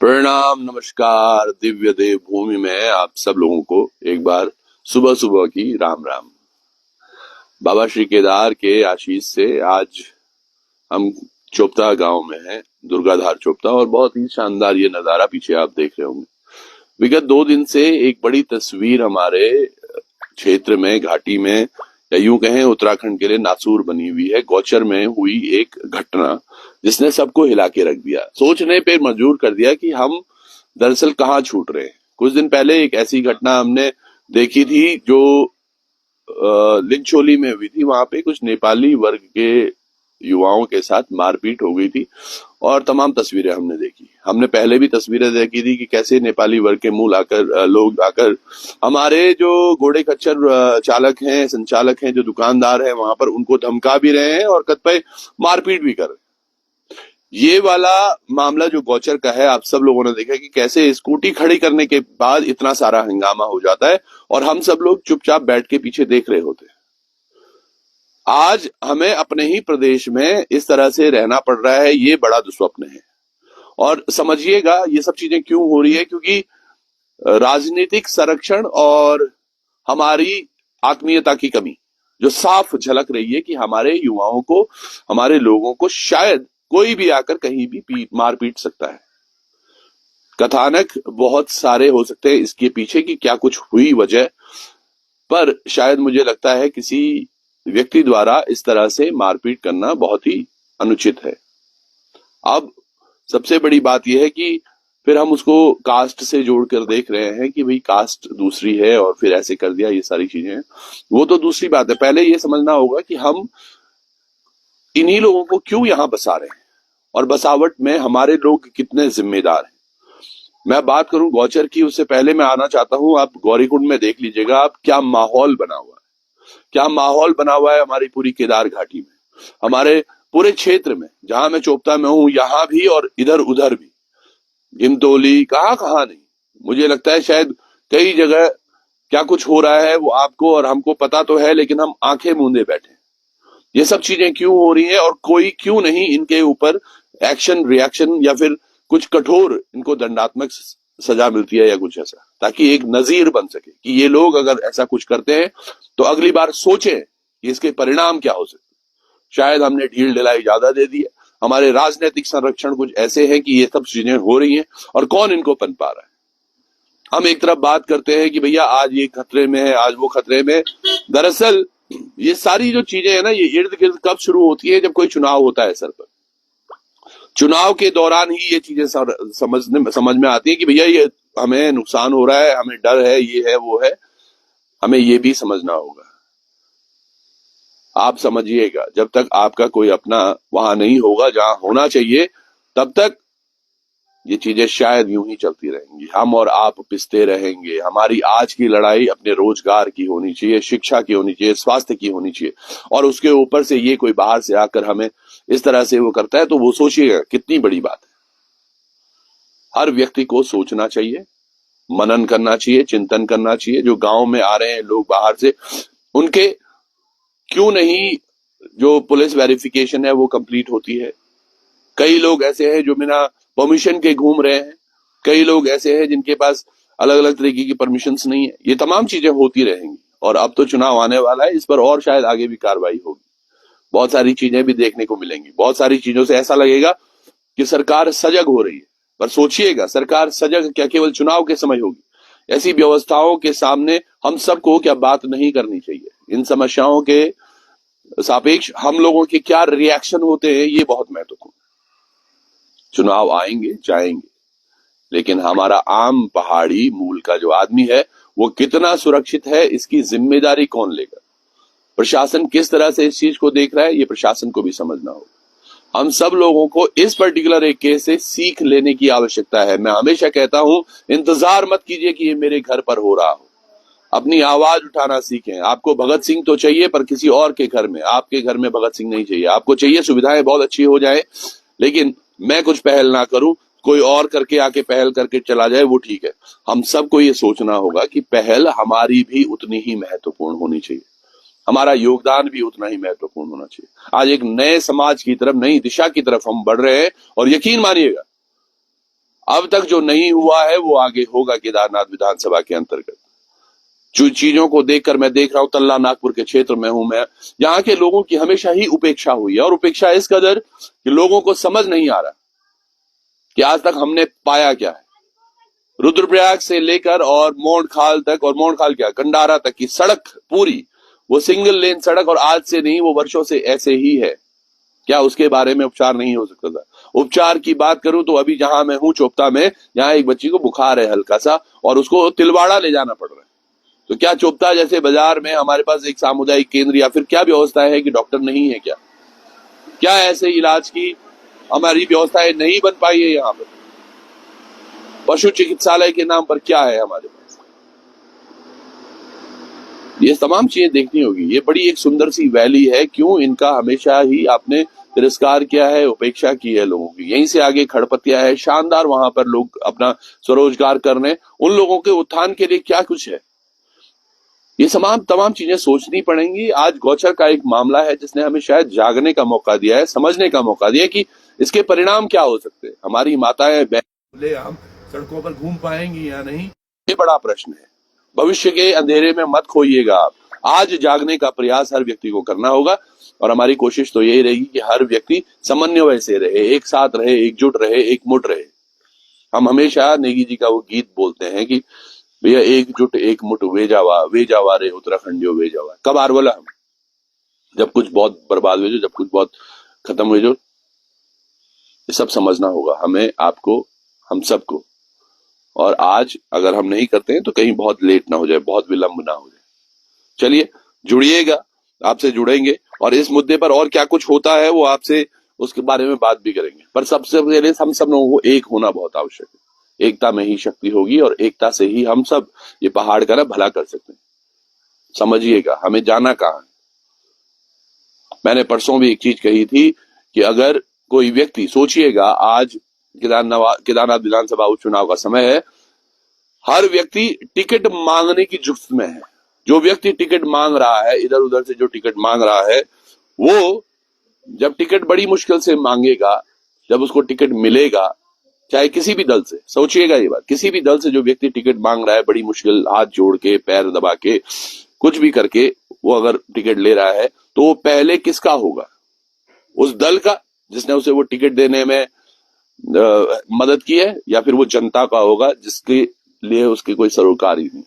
प्रणाम, नमस्कार। दिव्य देव भूमि में आप सब लोगों को एक बार सुबह सुबह की राम राम। बाबा श्री केदार के आशीष से आज हम चोपता गांव में हैं, दुर्गाधार चोपता, और बहुत ही शानदार ये नजारा पीछे आप देख रहे होंगे। विगत 2 दिन से एक बड़ी तस्वीर हमारे क्षेत्र में, घाटी में, या यूं कहें उत्तराखंड के लिए नासूर बनी हुई है। गौचर में हुई एक घटना जिसने सबको हिला के रख दिया, सोचने पे मजबूर कर दिया कि हम दरअसल कहाँ छूट रहे हैं। कुछ दिन पहले एक ऐसी घटना हमने देखी थी जो लिंचोली में हुई थी। वहां पे कुछ नेपाली वर्ग के युवाओं के साथ मारपीट हो गई थी और तमाम तस्वीरें हमने देखी। हमने पहले भी तस्वीरें देखी थी कि कैसे नेपाली वर्ग के लोग आकर हमारे जो घोड़े खच्चर चालक हैं, संचालक हैं, जो दुकानदार हैं वहां पर, उनको धमका भी रहे हैं और कतिपय मारपीट भी कर रहे हैं। ये वाला मामला जो गौचर का है, आप सब लोगों ने देखा कि कैसे स्कूटी खड़ी करने के बाद इतना सारा हंगामा हो जाता है और हम सब लोग चुपचाप बैठ के पीछे देख रहे होते हैं। आज हमें अपने ही प्रदेश में इस तरह से रहना पड़ रहा है, ये बड़ा दुस्वप्न है। और समझिएगा ये सब चीजें क्यों हो रही है, क्योंकि राजनीतिक संरक्षण और हमारी आत्मीयता की कमी जो साफ झलक रही है कि हमारे युवाओं को, हमारे लोगों को शायद कोई भी आकर कहीं भी मार पीट सकता है। कथानक बहुत सारे हो सकते हैं इसके पीछे कि क्या कुछ हुई वजह, पर शायद मुझे लगता है किसी व्यक्ति द्वारा इस तरह से मारपीट करना बहुत ही अनुचित है। अब सबसे बड़ी बात यह है कि फिर हम उसको कास्ट से जोड़कर देख रहे हैं कि भाई कास्ट दूसरी है और फिर ऐसे कर दिया, ये सारी चीजें। वो तो दूसरी बात है। पहले ये समझना होगा कि हम इन्हीं लोगों को क्यों यहां बसा रहे हैं और बसावट में हमारे लोग कितने जिम्मेदार हैं। मैं बात करूं गौचर की, उससे पहले मैं आना चाहता हूं, आप गौरीकुंड में देख लीजिएगा आप क्या माहौल बना हुआ है, क्या माहौल बना हुआ है हमारी पूरी केदार घाटी में, हमारे पूरे क्षेत्र में। जहां मैं चोपता में हूं यहां भी और इधर उधर भी, गिमतौली, कहां नहीं, मुझे लगता है शायद कई जगह क्या कुछ हो रहा है वो आपको और हमको पता तो है, लेकिन हम आंखें मूंदे बैठे। ये सब चीजें क्यों हो रही हैं और कोई क्यों नहीं इनके ऊपर एक्शन, रिएक्शन या फिर कुछ कठोर इनको दंडात्मक सजा मिलती है या कुछ ऐसा, ताकि एक नजीर बन सके कि ये लोग अगर ऐसा कुछ करते हैं तो अगली बार सोचें कि इसके परिणाम क्या हो सकते। शायद हमने ढील ढिलाई ज्यादा दे दी है। हमारे राजनीतिक संरक्षण कुछ ऐसे हैं कि ये सब चीजें हो रही हैं और कौन इनको पनपा रहा है। हम एक तरफ बात करते हैं कि भैया आज ये खतरे में है, आज वो खतरे में। दरअसल ये सारी जो चीजें है ना, ये इर्द गिर्द कब शुरू होती है, जब कोई चुनाव होता है सर पर। चुनाव के दौरान ही ये चीजें समझ में आती है कि भैया ये हमें नुकसान हो रहा है, हमें डर है, ये है वो है। हमें ये भी समझना होगा। आप समझिएगा, जब तक आपका कोई अपना वहां नहीं होगा जहां होना चाहिए, तब तक ये चीजें शायद यूं ही चलती रहेंगी। हम और आप पिसते रहेंगे। हमारी आज की लड़ाई अपने रोजगार की होनी चाहिए, शिक्षा की होनी चाहिए, स्वास्थ्य की होनी चाहिए। और उसके ऊपर से ये कोई बाहर से आकर हमें इस तरह से वो करता है तो वो सोचिएगा कितनी बड़ी बात है। हर व्यक्ति को सोचना चाहिए, मनन करना चाहिए, चिंतन करना चाहिए। जो गांव में आ रहे हैं लोग बाहर से, उनके क्यों नहीं जो पुलिस वेरिफिकेशन है वो कंप्लीट होती है। कई लोग ऐसे हैं जो बिना परमिशन के घूम रहे हैं, कई लोग ऐसे हैं जिनके पास अलग अलग तरीके की परमिशंस नहीं है। ये तमाम चीजें होती रहेंगी और अब तो चुनाव आने वाला है, इस पर और शायद आगे भी कार्रवाई होगी। बहुत सारी चीजें भी देखने को मिलेंगी। बहुत सारी चीजों से ऐसा लगेगा कि सरकार सजग हो रही है, पर सोचिएगा सरकार सजग क्या केवल चुनाव के समय होगी। ऐसी व्यवस्थाओं के सामने हम सबको क्या बात नहीं करनी चाहिए। इन समस्याओं के सापेक्ष हम लोगों के क्या रिएक्शन होते हैं, ये बहुत महत्वपूर्ण। चुनाव आएंगे जाएंगे, लेकिन हमारा आम पहाड़ी मूल का जो आदमी है वो कितना सुरक्षित है, इसकी जिम्मेदारी कौन लेगा। प्रशासन किस तरह से इस चीज को देख रहा है, ये प्रशासन को भी समझना होगा। हम सब लोगों को इस पर्टिकुलर एक केस से सीख लेने की आवश्यकता है। मैं हमेशा कहता हूं, इंतजार मत कीजिए कि ये मेरे घर पर हो रहा हो। अपनी आवाज उठाना सीखें। आपको भगत सिंह तो चाहिए, पर किसी और के घर में, आपके घर में भगत सिंह नहीं चाहिए। आपको चाहिए सुविधाएं बहुत अच्छी हो जाए, लेकिन मैं कुछ पहल ना करूं, कोई और करके आके पहल करके चला जाए, वो ठीक है। हम सबको ये सोचना होगा कि पहल हमारी भी उतनी ही महत्वपूर्ण होनी चाहिए, हमारा योगदान भी उतना ही महत्वपूर्ण होना चाहिए। आज एक नए समाज की तरफ, नई दिशा की तरफ हम बढ़ रहे हैं और यकीन मानिएगा अब तक जो नहीं हुआ है वो आगे होगा केदारनाथ विधानसभा के अंतर्गत। जो चीजों को देखकर मैं देख रहा हूं, तल्ला नागपुर के क्षेत्र में हूं मैं, यहाँ के लोगों की हमेशा ही उपेक्षा हुई है, और उपेक्षा इस कदर कि लोगों को समझ नहीं आ रहा कि आज तक हमने पाया क्या है। रुद्रप्रयाग से लेकर और मोड़खाल तक, और मोड़खाल क्या, कंडारा तक की सड़क पूरी वो सिंगल लेन सड़क, और आज से नहीं, वो वर्षों से ऐसे ही है। क्या उसके बारे में उपचार नहीं हो सकता था? उपचार की बात करूं तो अभी जहां मैं हूं चोपता में, यहाँ एक बच्ची को बुखार है हल्का सा, और उसको तिलवाड़ा ले जाना पड़ रहा है। तो क्या चोपता जैसे बाजार में हमारे पास एक सामुदायिक केंद्र या फिर क्या व्यवस्था है कि डॉक्टर नहीं है? क्या ऐसे इलाज की हमारी व्यवस्थाएं नहीं बन पाई है? यहाँ पर पशु चिकित्सालय के नाम पर क्या है हमारे पास? ये तमाम चीजें देखनी होगी। ये बड़ी एक सुंदर सी वैली है, क्यों इनका हमेशा ही आपने तिरस्कार किया है, उपेक्षा की है लोगों की। यहीं से आगे खड़पतिया है, शानदार, वहां पर लोग अपना स्वरोजगार करने, उन लोगों के उत्थान के लिए क्या कुछ है। ये तमाम चीजें सोचनी पड़ेंगी। आज गौचर का एक मामला है जिसने हमें शायद जागने का मौका दिया है, समझने का मौका दिया कि इसके परिणाम क्या हो सकते हैं। हमारी माताएं बहनें हम सड़कों पर घूम पाएंगी या नहीं, ये बड़ा प्रश्न है। भविष्य के अंधेरे में मत खोइएगा आप। आज जागने का प्रयास हर व्यक्ति को करना होगा, और हमारी कोशिश तो यही रहेगी कि हर व्यक्ति समन्वय से रहे, एक साथ रहे, एकजुट रहे, एकमुट रहे। हम हमेशा नेगी जी का वो गीत बोलते हैं कि भैया एकजुट एक मुठ वे जावा रे उत्तराखंडियों वे जावा। कब आर बोला हम? जब कुछ बहुत बर्बाद हुए जो, जब कुछ बहुत खत्म हुए जो। ये सब समझना होगा हमें, आपको, हम सबको। और आज अगर हम नहीं करते हैं तो कहीं बहुत लेट ना हो जाए, बहुत विलंब ना हो जाए। चलिए जुड़िएगा, आपसे जुड़ेंगे, और इस मुद्दे पर और क्या कुछ होता है वो आपसे उसके बारे में बात भी करेंगे। पर सबसे पहले हम सब लोगों को एक होना बहुत आवश्यक है। एकता में ही शक्ति होगी, और एकता से ही हम सब ये पहाड़ का ना भला कर सकते हैं। समझिएगा हमें जाना कहाँ है। मैंने परसों भी एक चीज कही थी कि अगर कोई व्यक्ति, सोचिएगा आज केदारनाथ विधानसभा उपचुनाव का समय है, हर व्यक्ति टिकट मांगने की जुफ्त में है। जो व्यक्ति टिकट मांग रहा है, इधर उधर से जो टिकट मांग रहा है, वो जब टिकट बड़ी मुश्किल से मांगेगा, जब उसको टिकट मिलेगा, चाहे किसी भी दल से, सोचिएगा ये बात, किसी भी दल से जो व्यक्ति टिकट मांग रहा है, बड़ी मुश्किल, हाथ जोड़ के, पैर दबा के, कुछ भी करके वो अगर टिकट ले रहा है, तो वो पहले किसका होगा? उस दल का जिसने उसे वो टिकट देने में मदद की है, या फिर वो जनता का होगा जिसके लिए उसकी कोई सरोकार ही नहीं।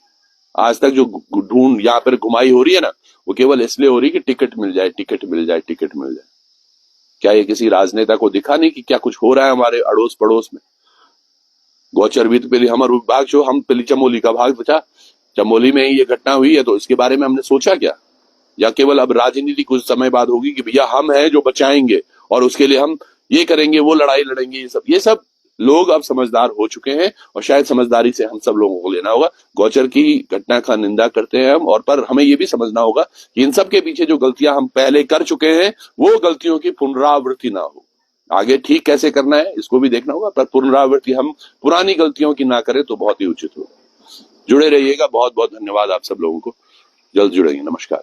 आज तक जो ढूंढ यहाँ पर घुमाई हो रही है ना, वो केवल इसलिए हो रही है कि टिकट मिल जाए, टिकट मिल जाए, टिकट मिल जाए। क्या ये किसी राजनेता को दिखा नहीं कि क्या कुछ हो रहा है हमारे अड़ोस पड़ोस में? गौचर भी तो पहले हमारे भाग, जो हम पहले चमोली का भाग बचा, चमोली में ही ये घटना हुई है, तो इसके बारे में हमने सोचा क्या? या केवल अब राजनीति कुछ समय बाद होगी कि भैया हम हैं जो बचाएंगे, और उसके लिए हम ये करेंगे, वो लड़ाई लड़ेंगे। ये सब लोग अब समझदार हो चुके हैं, और शायद समझदारी से हम सब लोगों को लेना होगा। गौचर की घटना का निंदा करते हैं हम, और पर हमें ये भी समझना होगा कि इन सब के पीछे जो गलतियां हम पहले कर चुके हैं, वो गलतियों की पुनरावृत्ति ना हो। आगे ठीक कैसे करना है इसको भी देखना होगा, पर पुनरावृत्ति हम पुरानी गलतियों की ना करें तो बहुत ही उचित होगा। जुड़े रहिएगा। बहुत बहुत धन्यवाद आप सब लोगों को। जल्द जुड़ेंगे। नमस्कार।